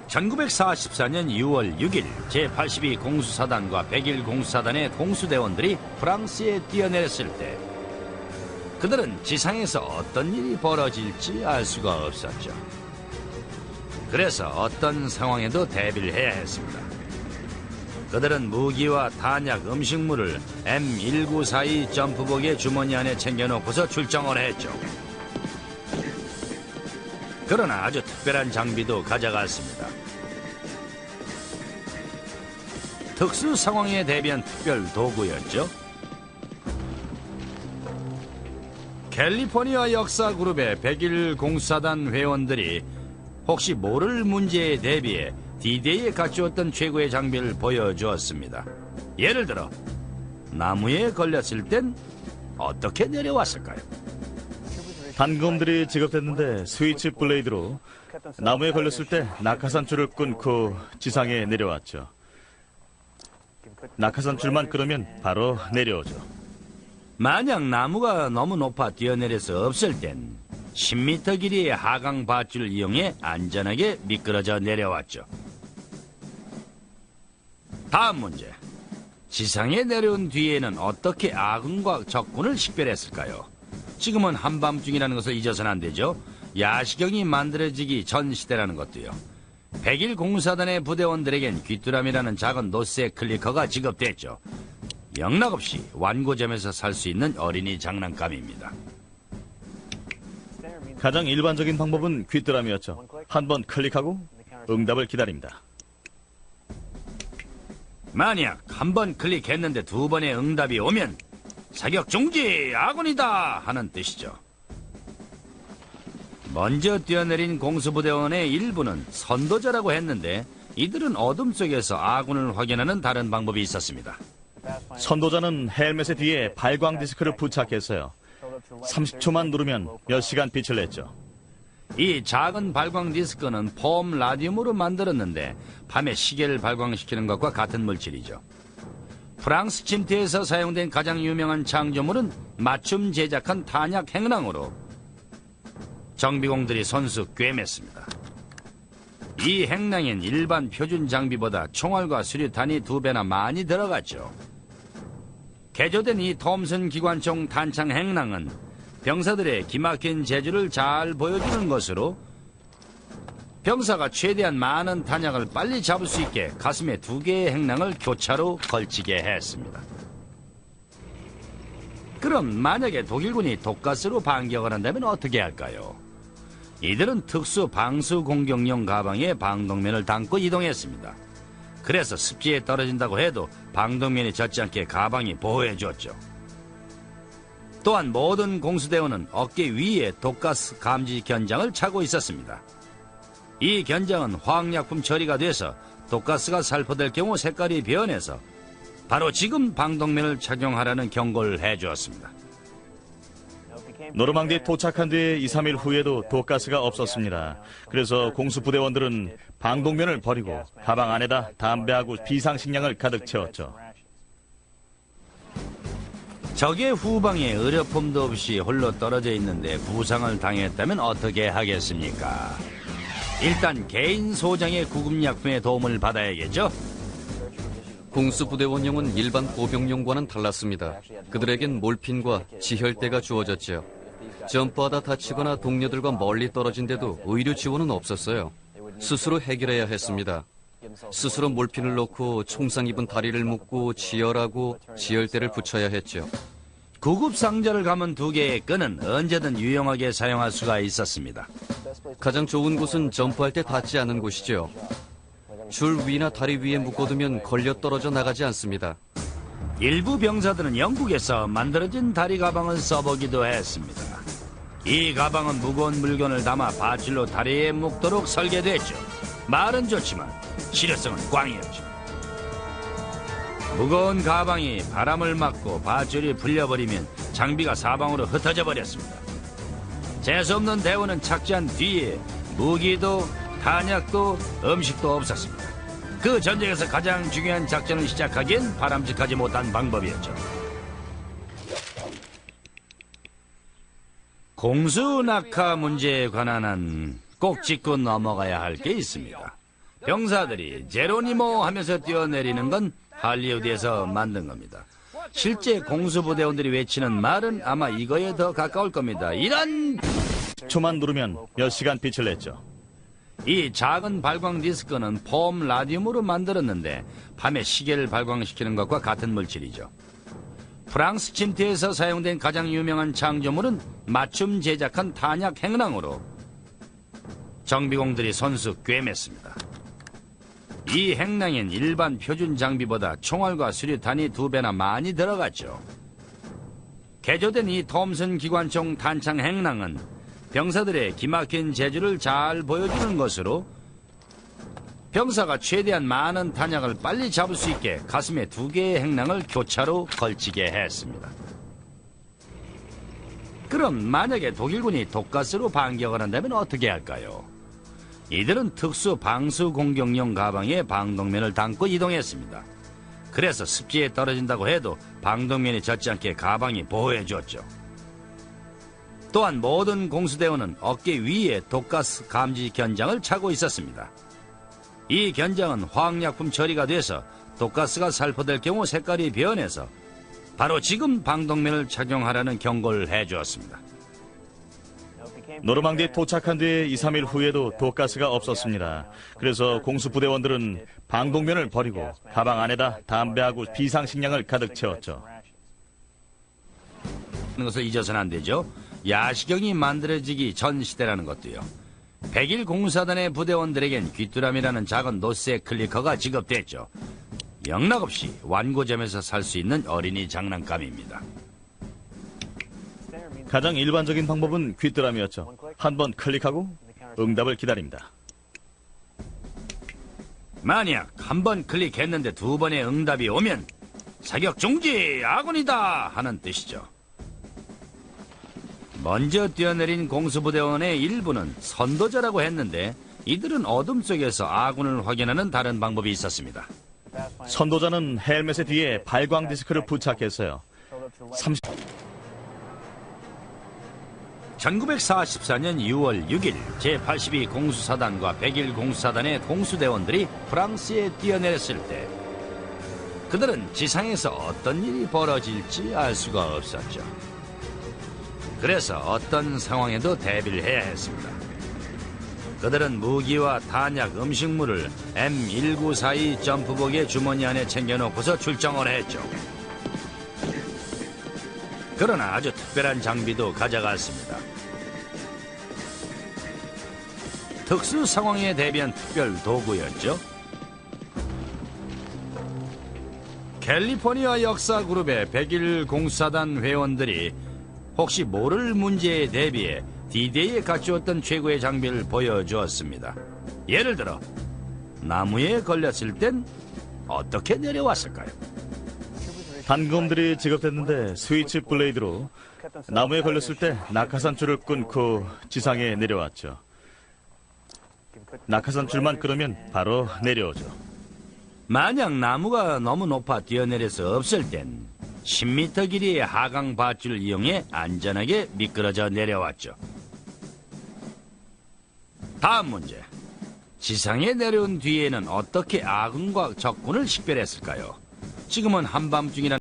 1944년 6월 6일 제82 공수사단과 101 공수사단의 공수대원들이 프랑스에 뛰어내렸을 때 그들은 지상에서 어떤 일이 벌어질지 알 수가 없었죠. 그래서 어떤 상황에도 대비를 해야 했습니다. 그들은 무기와 탄약, 음식물을 M1942 점프복의 주머니 안에 챙겨놓고서 출정을 했죠. 그러나 아주 특별한 장비도 가져갔습니다. 특수 상황에 대비한 특별 도구였죠. 캘리포니아 역사그룹의 101 공수사단 회원들이 혹시 모를 문제에 대비해 D-Day에 갖추었던 최고의 장비를 보여주었습니다. 예를 들어 나무에 걸렸을 땐 어떻게 내려왔을까요? 단검들이 지급됐는데 스위치 블레이드로 나무에 걸렸을 때 낙하산 줄을 끊고 지상에 내려왔죠. 낙하산 줄만 끊으면 바로 내려오죠. 만약 나무가 너무 높아 뛰어내려서 없을 땐 10m 길이의 하강 밧줄을 이용해 안전하게 미끄러져 내려왔죠. 다음 문제. 지상에 내려온 뒤에는 어떻게 아군과 적군을 식별했을까요? 지금은 한밤중이라는 것을 잊어서는 안 되죠. 야시경이 만들어지기 전 시대라는 것도요. 101 공사단의 부대원들에겐 귀뚜라미라는 작은 노쇠 클리커가 지급됐죠. 영락없이 완고점에서 살 수 있는 어린이 장난감입니다. 가장 일반적인 방법은 귀뚜라미였죠. 한번 클릭하고 응답을 기다립니다. 만약 한 번 클릭했는데 두 번의 응답이 오면 사격 중지, 아군이다 하는 뜻이죠. 먼저 뛰어내린 공수부대원의 일부는 선도자라고 했는데 이들은 어둠 속에서 아군을 확인하는 다른 방법이 있었습니다. 선도자는 헬멧의 뒤에 발광 디스크를 부착했어요. 30초만 누르면 몇 시간 빛을 냈죠. 이 작은 발광 디스크는 폼 라디움으로 만들었는데 밤에 시계를 발광시키는 것과 같은 물질이죠. 프랑스 침투에서 사용된 가장 유명한 창조물은 맞춤 제작한 탄약 행랑으로 정비공들이 손수 꿰맸습니다. 이 행랑엔 일반 표준 장비보다 총알과 수류탄이 2배나 많이 들어갔죠. 개조된 이 톰슨 기관총 탄창 행랑은 병사들의 기막힌 재주를 잘 보여주는 것으로 병사가 최대한 많은 탄약을 빨리 잡을 수 있게 가슴에 2개의 행랑을 교차로 걸치게 했습니다. 그럼 만약에 독일군이 독가스로 반격을 한다면 어떻게 할까요? 이들은 특수 방수 공격용 가방에 방독면을 담고 이동했습니다. 그래서 습지에 떨어진다고 해도 방독면이 젖지 않게 가방이 보호해줬죠. 또한 모든 공수대원은 어깨 위에 독가스 감지 견장을 차고 있었습니다. 이 견장은 화학약품 처리가 돼서 독가스가 살포될 경우 색깔이 변해서 바로 지금 방독면을 착용하라는 경고를 해주었습니다. 노르망디에 도착한 뒤에 2, 3일 후에도 독가스가 없었습니다. 그래서 공수부대원들은 방독면을 버리고 가방 안에다 담배하고 비상식량을 가득 채웠죠. 적의 후방에 의료품도 없이 홀로 떨어져 있는데 부상을 당했다면 어떻게 하겠습니까? 일단 개인 소장의 구급약품의 도움을 받아야겠죠? 공수부대원용은 일반 보병용과는 달랐습니다. 그들에겐 몰핀과 지혈대가 주어졌죠. 점프하다 다치거나 동료들과 멀리 떨어진데도 의료 지원은 없었어요. 스스로 해결해야 했습니다. 스스로 몰핀을 넣고 총상 입은 다리를 묶고 지혈하고 지혈대를 붙여야 했죠. 구급상자를 감은 2개의 끈은 언제든 유용하게 사용할 수가 있었습니다. 가장 좋은 곳은 점프할 때 닿지 않은 곳이죠. 줄 위나 다리 위에 묶어두면 걸려 떨어져 나가지 않습니다. 일부 병사들은 영국에서 만들어진 다리 가방을 써보기도 했습니다. 이 가방은 무거운 물건을 담아 밧줄로 다리에 묶도록 설계됐죠. 말은 좋지만 실효성은 꽝이었죠. 무거운 가방이 바람을 막고 밧줄이 풀려버리면 장비가 사방으로 흩어져 버렸습니다. 재수없는 대원은 착지한 뒤에 무기도 탄약도 음식도 없었습니다. 그 전쟁에서 가장 중요한 작전을 시작하기엔 바람직하지 못한 방법이었죠. 공수 낙하 문제에 관한 한 꼭 짚고 넘어가야 할 게 있습니다. 병사들이 제로니모 하면서 뛰어내리는 건 할리우드에서 만든 겁니다. 실제 공수부대원들이 외치는 말은 아마 이거에 더 가까울 겁니다. 이런! 초만 누르면 몇 시간 빛을 냈죠. 이 작은 발광 디스크는 폼 라듐으로 만들었는데 밤에 시계를 발광시키는 것과 같은 물질이죠. 프랑스 침투에서 사용된 가장 유명한 창조물은 맞춤 제작한 탄약 행랑으로 정비공들이 손수 꿰맸습니다. 이 행랑엔 일반 표준 장비보다 총알과 수류탄이 2배나 많이 들어갔죠. 개조된 이 톰슨 기관총 탄창 행랑은 병사들의 기막힌 재주를 잘 보여주는 것으로 병사가 최대한 많은 탄약을 빨리 잡을 수 있게 가슴에 2개의 행랑을 교차로 걸치게 했습니다. 그럼 만약에 독일군이 독가스로 반격을 한다면 어떻게 할까요? 이들은 특수 방수 공격용 가방에 방독면을 담고 이동했습니다. 그래서 습지에 떨어진다고 해도 방독면이 젖지 않게 가방이 보호해줬죠. 또한 모든 공수대원은 어깨 위에 독가스 감지 견장을 차고 있었습니다. 이 견장은 화학약품 처리가 돼서 독가스가 살포될 경우 색깔이 변해서 바로 지금 방독면을 착용하라는 경고를 해주었습니다. 노르망디에 도착한 뒤에 2, 3일 후에도 독가스가 없었습니다. 그래서 공수부대원들은 방독면을 버리고 가방 안에다 담배하고 비상식량을 가득 채웠죠. 것을 잊어서는 안 되죠. 야시경이 만들어지기 전 시대라는 것도요. 100일 공사단의 부대원들에겐 귀뚜라미라는 작은 노스의 클리커가 지급됐죠. 영락없이 완고점에서 살 수 있는 어린이 장난감입니다. 가장 일반적인 방법은 귀뚜라미였죠. 한번 클릭하고 응답을 기다립니다. 만약 한 번 클릭했는데 2번의 응답이 오면 사격 중지, 아군이다 하는 뜻이죠. 먼저 뛰어내린 공수부대원의 일부는 선도자라고 했는데 이들은 어둠 속에서 아군을 확인하는 다른 방법이 있었습니다. 선도자는 헬멧의 뒤에 발광 디스크를 부착했어요. 1944년 6월 6일 제82 공수사단과 101 공수사단의 공수대원들이 프랑스에 뛰어내렸을 때 그들은 지상에서 어떤 일이 벌어질지 알 수가 없었죠. 그래서 어떤 상황에도 대비를 해야 했습니다. 그들은 무기와 탄약, 음식물을 M1942 점프복의 주머니 안에 챙겨놓고서 출정을 했죠. 그러나 아주 특별한 장비도 가져갔습니다. 특수 상황에 대비한 특별 도구였죠. 캘리포니아 역사그룹의 101 공수사단 회원들이 혹시 모를 문제에 대비해 D-Day에 갖추었던 최고의 장비를 보여주었습니다. 예를 들어 나무에 걸렸을 땐 어떻게 내려왔을까요? 단검들이 지급됐는데 스위치 블레이드로 나무에 걸렸을 때 낙하산 줄을 끊고 지상에 내려왔죠. 낙하산 줄만 끊으면 바로 내려오죠. 만약 나무가 너무 높아 뛰어내릴 수 없을 땐 10m 길이의 하강 밧줄을 이용해 안전하게 미끄러져 내려왔죠. 다음 문제. 지상에 내려온 뒤에는 어떻게 아군과 적군을 식별했을까요? 지금은 한밤중이라